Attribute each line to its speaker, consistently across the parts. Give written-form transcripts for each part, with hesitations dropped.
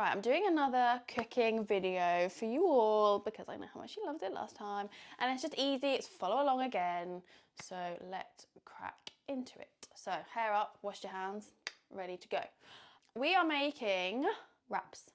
Speaker 1: Right, I'm doing another cooking video for you all because I know how much you loved it last time, and it's just easy, it's follow along again. So let's crack into it. So hair up, wash your hands, ready to go. We are making wraps,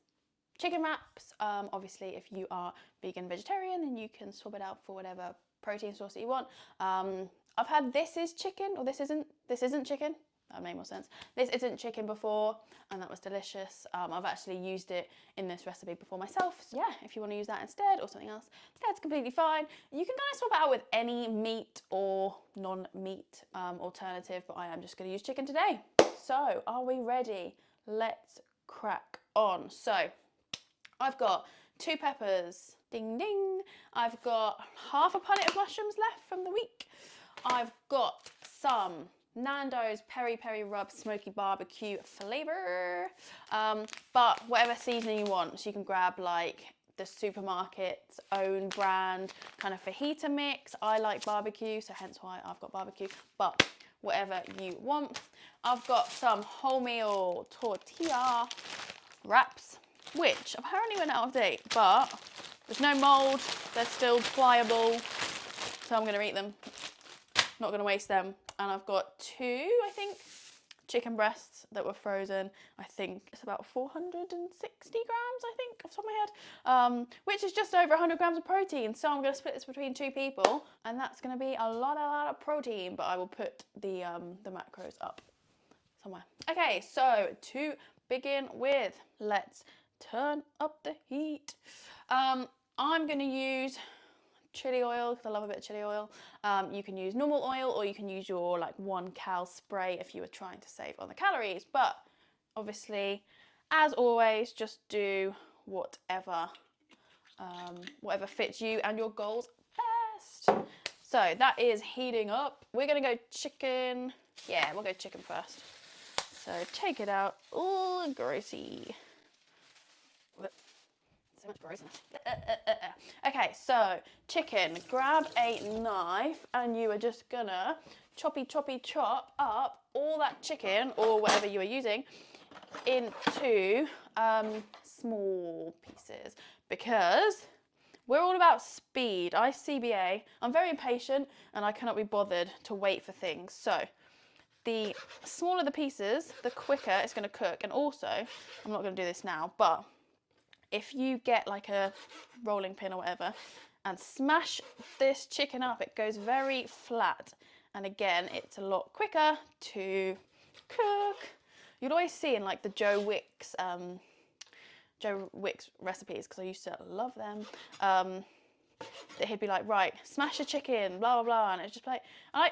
Speaker 1: chicken wraps. Obviously if you are vegan, vegetarian, then you can swap it out for whatever protein source that you want. I've had this is chicken, or this isn't chicken. That would make more sense. This isn't chicken before, and that was delicious. I've actually used it in this recipe before myself. So yeah, if you want to use that instead or something else, that's completely fine. You can kind of swap it out with any meat or non-meat alternative, but I am just going to use chicken today. So are we ready? Let's crack on. So I've got 2 peppers, ding ding. I've got half a punnet of mushrooms left from the week. I've got some Nandos Peri Peri Rub Smoky Barbecue flavour, but whatever seasoning you want. So you can grab like the supermarket's own brand kind of fajita mix. I like barbecue, so hence why I've got barbecue, but whatever you want. I've got some wholemeal tortilla wraps, which apparently went out of date, but there's no mold, they're still pliable, so I'm gonna eat them. Not gonna waste them. And I've got 2, I think, chicken breasts that were frozen. I think it's about 460 grams, I think, off the top of my head, which is just over 100 grams of protein. So I'm gonna split this between 2 people, and that's gonna be a lot of protein, but I will put the macros up somewhere. Okay, so to begin with, let's turn up the heat. I'm gonna use chili oil because I love a bit of chili oil. You can use normal oil, or you can use your like 1 cal spray if you were trying to save on the calories, but obviously as always just do whatever fits you and your goals best. So that is heating up. We're gonna go chicken. Yeah, we'll go chicken first. So take it out. Oh, grossy. So much grossness. Okay, so chicken. Grab a knife and you are just gonna chop up all that chicken, or whatever you are using, into small pieces, because we're all about speed. CBA. I'm very impatient and I cannot be bothered to wait for things. So the smaller the pieces, the quicker it's going to cook. And also, I'm not going to do this now, but if you get like a rolling pin or whatever and smash this chicken up, it goes very flat. And again, it's a lot quicker to cook. You'd always see in like the Joe Wicks recipes, because I used to love them, that he'd be like, right, smash a chicken, blah, blah, blah. And it's just like, at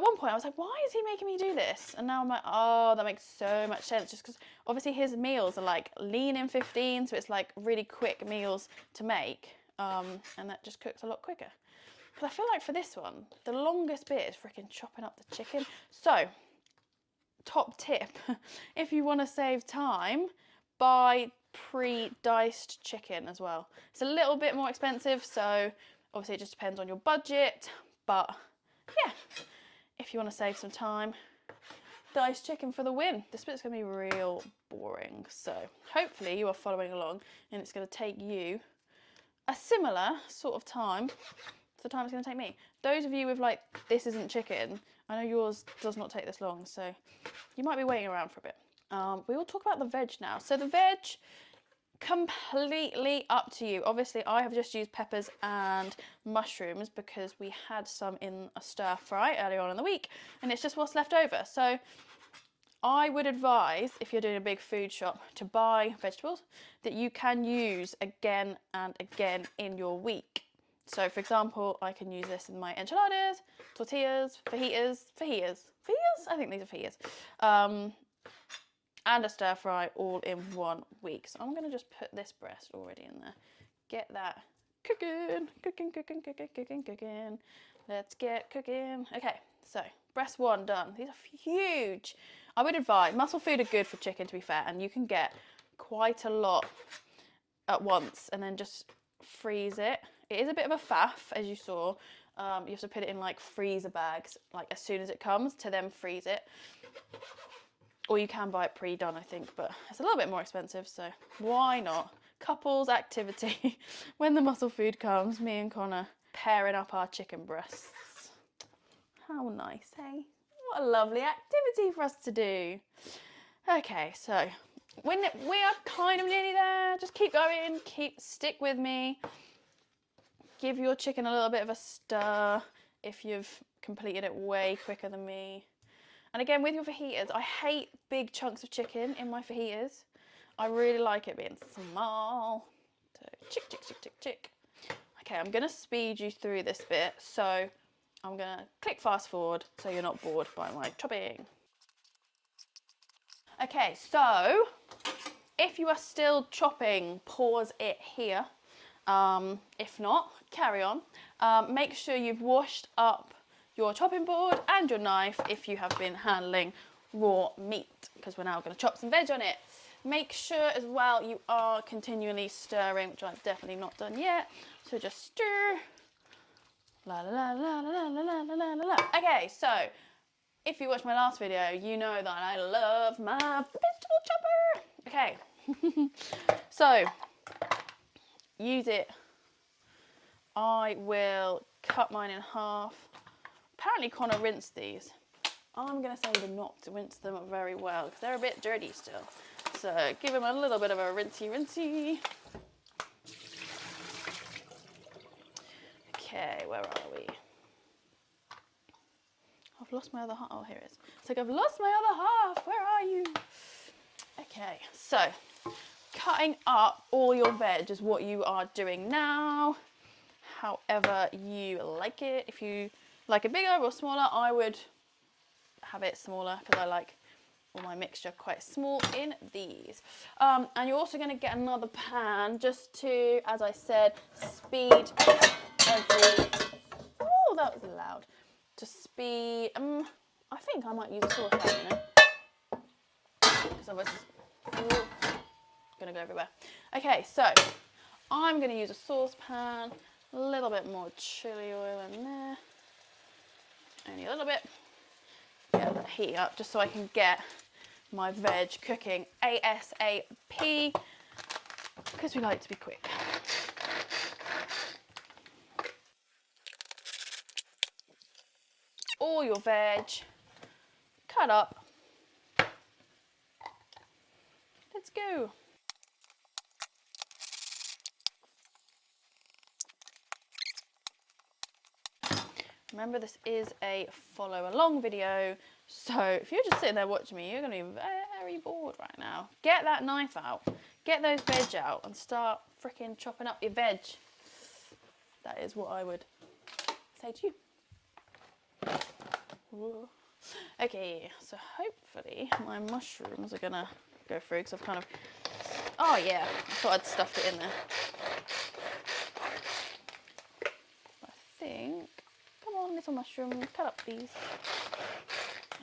Speaker 1: one point I was like, why is he making me do this? And now I'm like, oh, that makes so much sense. Just because obviously his meals are like lean in 15, so it's like really quick meals to make. And that just cooks a lot quicker. But I feel like for this one, the longest bit is freaking chopping up the chicken. So, top tip, if you want to save time, buy pre-diced chicken as well. It's a little bit more expensive, so obviously it just depends on your budget, but yeah, if you want to save some time, diced chicken for the win. This bit's gonna be real boring, so hopefully you are following along and it's gonna take you a similar sort of time to the time it's gonna take me. Those of you with like, this isn't chicken, I know yours does not take this long, so you might be waiting around for a bit. We will talk about the veg now. So the veg, completely up to you. Obviously I have just used peppers and mushrooms because we had some in a stir fry earlier on in the week and it's just what's left over. So I would advise, if you're doing a big food shop, to buy vegetables that you can use again and again in your week. So for example, I can use this in my enchiladas, tortillas, fajitas. I think these are fajitas. And a stir fry all in 1 week. So I'm going to just put this breast already in there. Get that cooking. Let's get cooking. Okay, so breast 1 done. These are huge. I would advise, muscle food are good for chicken, to be fair, and you can get quite a lot at once and then just freeze it. It is a bit of a faff, as you saw. You have to put it in like freezer bags, like as soon as it comes, to then freeze it. Or you can buy it pre-done, I think, but it's a little bit more expensive, so why not? Couples activity. When the muscle food comes, me and Connor pairing up our chicken breasts. How nice, hey? What a lovely activity for us to do. Okay, so when we are kind of nearly there, just keep going, stick with me. Give your chicken a little bit of a stir if you've completed it way quicker than me. And again, with your fajitas, I hate big chunks of chicken in my fajitas. I really like it being small. So chick, chick, chick, chick, chick. Okay, I'm gonna speed you through this bit. So I'm gonna click fast forward so you're not bored by my chopping. Okay, so if you are still chopping, pause it here. If not, carry on. Make sure you've washed up your chopping board and your knife if you have been handling raw meat, because we're now going to chop some veg on it. Make sure as well you are continually stirring, which I've definitely not done yet. So just stir. La la la la la la la la la la. Okay, so if you watched my last video, you know that I love my vegetable chopper. Okay, so use it. I will cut mine in half. Apparently Connor rinsed these. I'm going to say to not to rinse them very well because they're a bit dirty still. So give them a little bit of a rinsey. Okay, where are we? I've lost my other half. Oh, here it is. It's like I've lost my other half. Where are you? Okay, so cutting up all your veg is what you are doing now. However you like it. If you like it bigger or smaller, I would have it smaller because I like all my mixture quite small in these. And you're also going to get another pan just to, as I said, speed every... Oh, that was loud. To speed... I think I might use a saucepan, you know? Because I was... going to go everywhere. Okay, so I'm going to use a saucepan. A little bit more chili oil in there. Only a little bit. Get that heat up just so I can get my veg cooking ASAP because we like to be quick. All your veg cut up. Let's go. Remember, this is a follow along video, so if you're just sitting there watching me, you're going to be very bored right now. Get that knife out, get those veg out and start freaking chopping up your veg. That is what I would say to you. Whoa. Okay, so hopefully my mushrooms are going to go through because I've kind of... Oh yeah, I thought I'd stuffed it in there. I think... Come on, little mushroom, cut up these.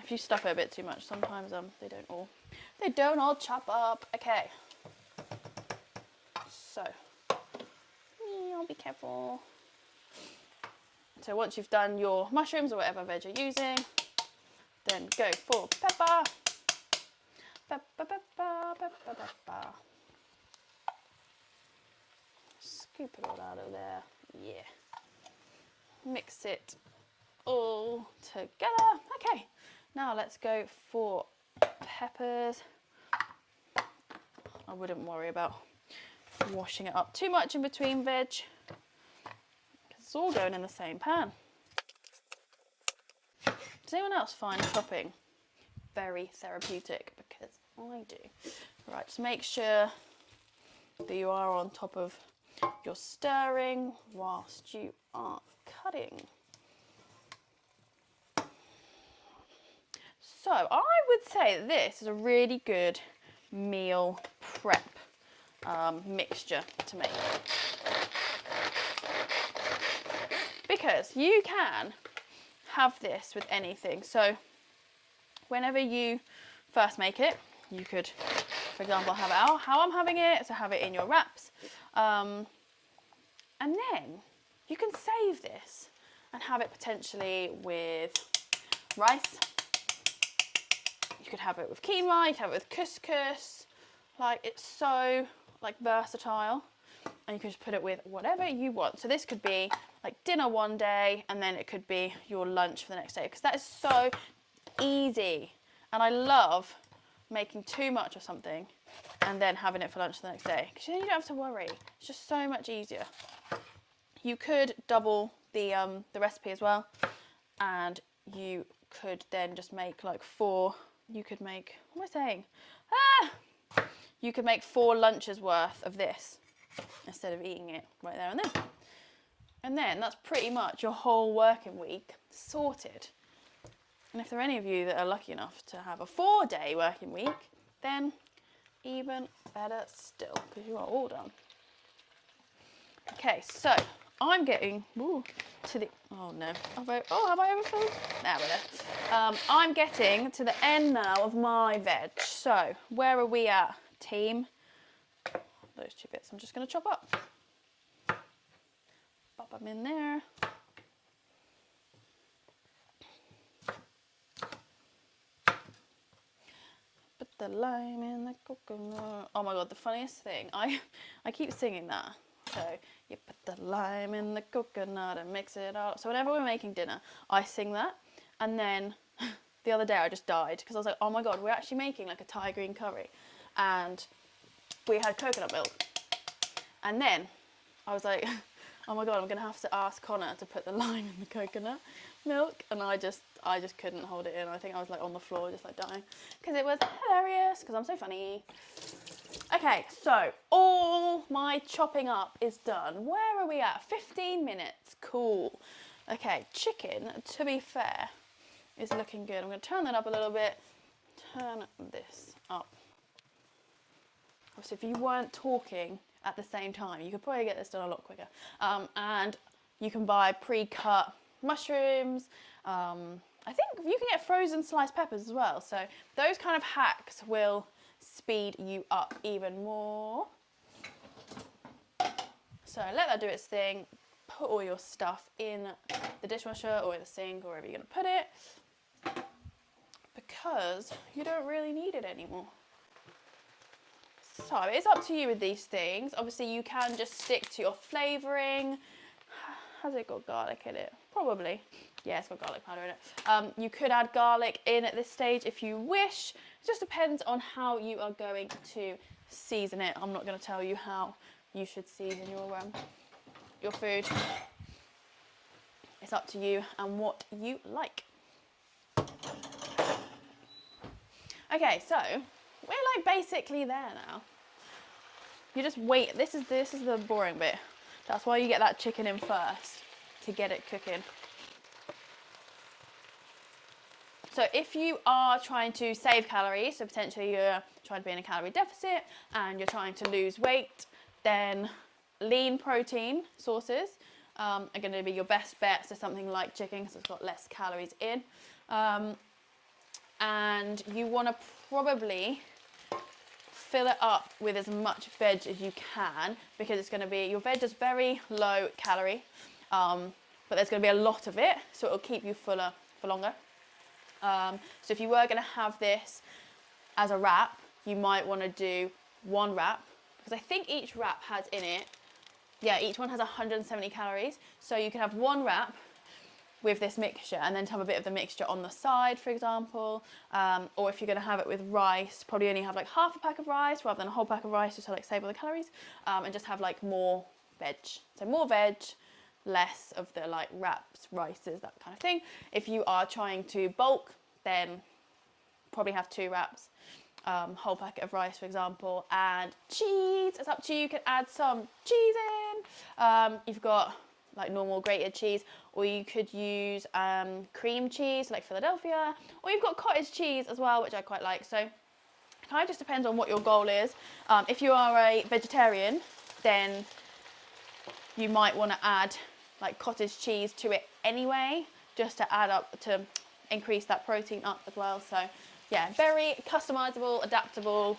Speaker 1: If you stuff it a bit too much, sometimes they don't all chop up. Okay. So, I'll be careful. So once you've done your mushrooms or whatever veg you're using, then go for pepper. Pepper, pepper, pepper, pepper. Scoop it all out of there. Yeah. Mix it all together. Okay, now let's go for peppers. I wouldn't worry about washing it up too much in between veg because it's all going in the same pan. Does anyone else find chopping very therapeutic? Because I do. Right, just make sure that you are on top of your stirring whilst you are cutting. So I would say that this is a really good meal prep mixture to make, because you can have this with anything. So whenever you first make it, you could, for example, have it how I'm having it, so have it in your wraps, and then you can save this and have it potentially with rice. You could have it with quinoa, you could have it with couscous. Like, it's so like versatile, and you can just put it with whatever you want. So this could be like dinner one day, and then it could be your lunch for the next day, because that is so easy. And I love making too much of something and then having it for lunch the next day, because then you don't have to worry. It's just so much easier. You could double the recipe as well, and you could then just make like 4. You could make, what am I saying? You could make 4 lunches worth of this instead of eating it right there and then. And then that's pretty much your whole working week sorted. And if there are any of you that are lucky enough to have a 4-day working week, then even better still, because you are all done. Okay, so I'm getting to the, oh no, have I overfilled? There we go. I'm getting to the end now of my veg. So where are we at, team? Those 2 bits I'm just going to chop up. Pop them in there. Put the lime in the coconut. Oh my god, the funniest thing. I keep singing that. So you put the lime in the coconut and mix it up. So whenever we're making dinner, I sing that. And then the other day I just died, because I was like, oh my god, we're actually making like a Thai green curry. And we had coconut milk. And then I was like, oh my god, I'm gonna have to ask Connor to put the lime in the coconut milk. And I just couldn't hold it in. I think I was like on the floor just like dying, because it was hilarious, because I'm so funny. Okay, so all my chopping up is done. Where are we at? 15 minutes, cool. Okay, chicken, to be fair, is looking good. I'm gonna turn that up a little bit, turn this up. Obviously, if you weren't talking at the same time, you could probably get this done a lot quicker. And you can buy pre-cut mushrooms. I think you can get frozen sliced peppers as well. So those kind of hacks will speed you up even more. So let that do its thing. Put all your stuff in the dishwasher or in the sink or wherever you're going to put it, because you don't really need it anymore. So it's up to you with these things. Obviously you can just stick to your flavouring. Has it got garlic in it? Probably. Yeah, it's got garlic powder in it. You could add garlic in at this stage if you wish. It just depends on how you are going to season it. I'm not going to tell you how you should season your food. It's up to you and what you like. Okay, so we're like basically there now. You just wait. This is the boring bit. That's why you get that chicken in first, to get it cooking. So if you are trying to save calories, so potentially you're trying to be in a calorie deficit and you're trying to lose weight, then lean protein sources are going to be your best bet. So something like chicken, because it's got less calories in. And you want to probably fill it up with as much veg as you can, because it's going to be, your veg is very low calorie, but there's going to be a lot of it, so it'll keep you fuller for longer. So if you were going to have this as a wrap, you might want to do 1 wrap, because I think each wrap has in it, yeah, each one has 170 calories. So you can have 1 wrap with this mixture, and then to have a bit of the mixture on the side, for example. Or if you're going to have it with rice, probably only have like half a pack of rice rather than a whole pack of rice, just to like save all the calories, and just have like more veg. So more veg, less of the like wraps, rices, that kind of thing. If you are trying to bulk, then probably have 2 wraps, whole packet of rice, for example, and cheese. It's up to you. You can add some cheese in. You've got like normal grated cheese, or you could use cream cheese like Philadelphia, or you've got cottage cheese as well, which I quite like. So it kind of just depends on what your goal is. If you are a vegetarian, then you might want to add like cottage cheese to it anyway, just to add up, to increase that protein up as well. So yeah, very customizable, adaptable,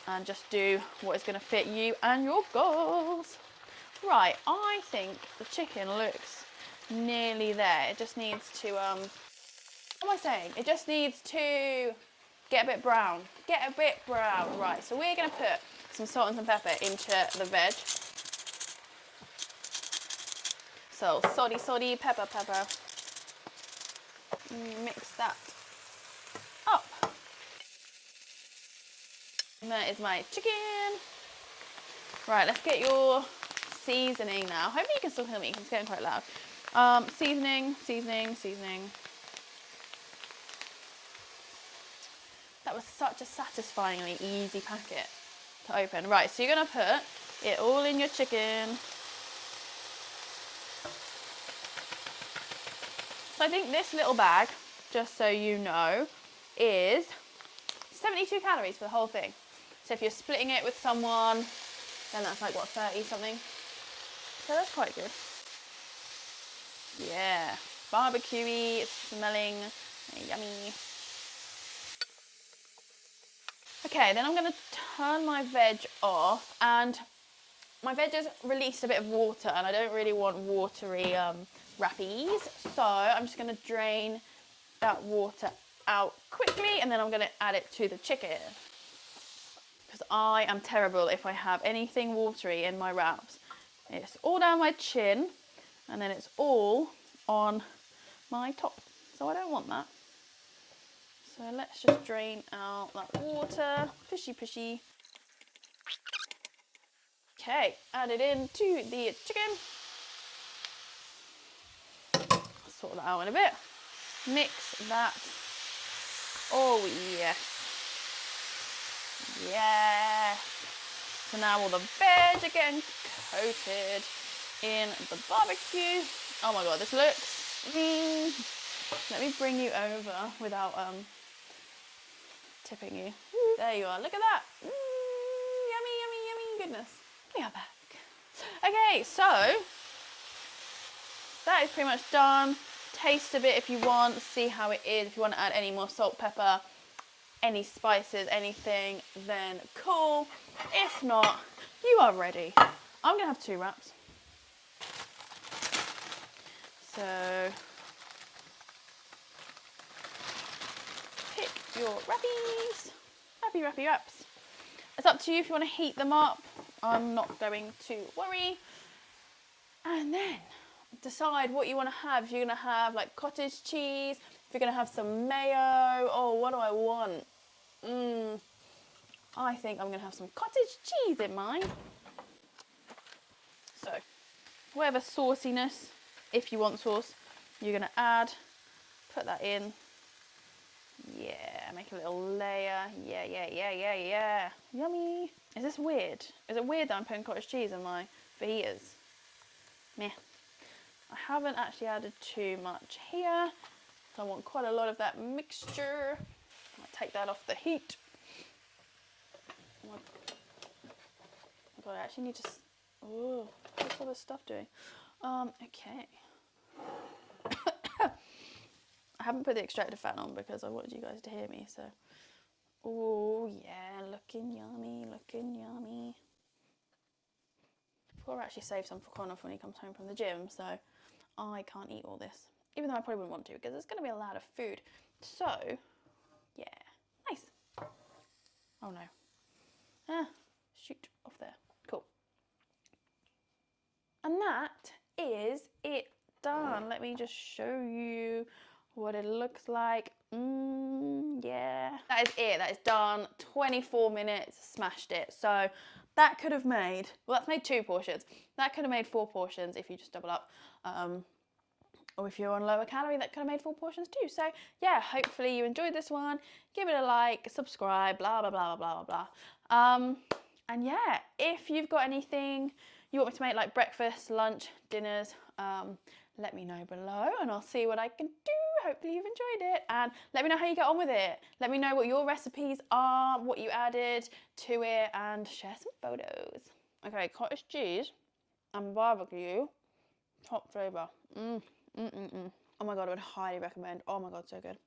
Speaker 1: and just do what is going to fit you and your goals. Right, I think the chicken looks nearly there. It just needs to, what am I saying? It just needs to Get a bit brown. Get a bit brown. Right, so we're going to put some salt and some pepper into the veg. So, salty, pepper. Mix that up. And that is my chicken. Right, let's get your seasoning now. Hopefully you can still hear me because it's getting quite loud. Seasoning. That was such a satisfyingly easy packet to open. Right, so you're going to put it all in your chicken. So I think this little bag, just so you know, is 72 calories for the whole thing. So if you're splitting it with someone, then that's like, what, 30 something? So that's quite good. Yeah, barbecue-y, it's smelling yummy. Okay, then I'm going to turn my veg off, and my veg has released a bit of water, and I don't really want watery wrappies, so I'm just going to drain that water out quickly, and then I'm going to add it to the chicken, because I am terrible if I have anything watery in my wraps. It's all down my chin, and then it's all on my top, so I don't want that. So let's just drain out that water, pushy. Okay, add it into the chicken. Sort that out in a bit. Mix that. Oh yes. Yeah. So now all the veg are getting coated in the barbecue. Oh my god, this looks... Let me bring you over without tipping you. There you are, look at that. Yummy goodness. We are back. Okay, so that is pretty much done. Taste a bit if you want, see how it is. If you want to add any more salt, pepper, any spices, anything, then cool. If not, you are ready. I'm gonna have 2 wraps. So pick your wrappies. Wrappy wraps. It's up to you if you want to heat them up. I'm not going to worry. And then decide what you want to have. If you're going to have like cottage cheese, if you're going to have some mayo. Oh, what do I want? I think I'm going to have some cottage cheese in mine. So, whatever sauciness, if you want sauce, you're going to add. Put that in. Yeah, make a little layer. Yeah. Yummy. Is this weird? Is it weird that I'm putting cottage cheese in my fajitas? Meh. I haven't actually added too much here, so I want quite a lot of that mixture. I'll take that off the heat. Oh my god, I actually need to... Oh, what's all this stuff doing? Okay. I haven't put the extracted fat on because I wanted you guys to hear me, so... Oh, yeah, looking yummy. I'll actually save some for Connor when he comes home from the gym, so I can't eat all this. Even though I probably wouldn't want to, because it's going to be a lot of food. So, yeah, nice. Oh no. Shoot, off there. Cool. And that is it done. Let me just show you what it looks like. Yeah. That is it. That is done. 24 minutes, smashed it. So that could have made, well, that's made 2 portions. That could have made 4 portions if you just double up. Or if you're on lower calorie, that could have made 4 portions too. So yeah, hopefully you enjoyed this one. Give it a like, subscribe, blah, blah, blah, blah, blah, blah. And yeah, if you've got anything you want me to make, like breakfast, lunch, dinners, let me know below and I'll see what I can do. Hopefully you've enjoyed it, and let me know how you get on with it. Let me know what your recipes are, what you added to it, and share some photos. Okay, cottage cheese and barbecue, top flavour. Oh my god, I would highly recommend. Oh my god, so good.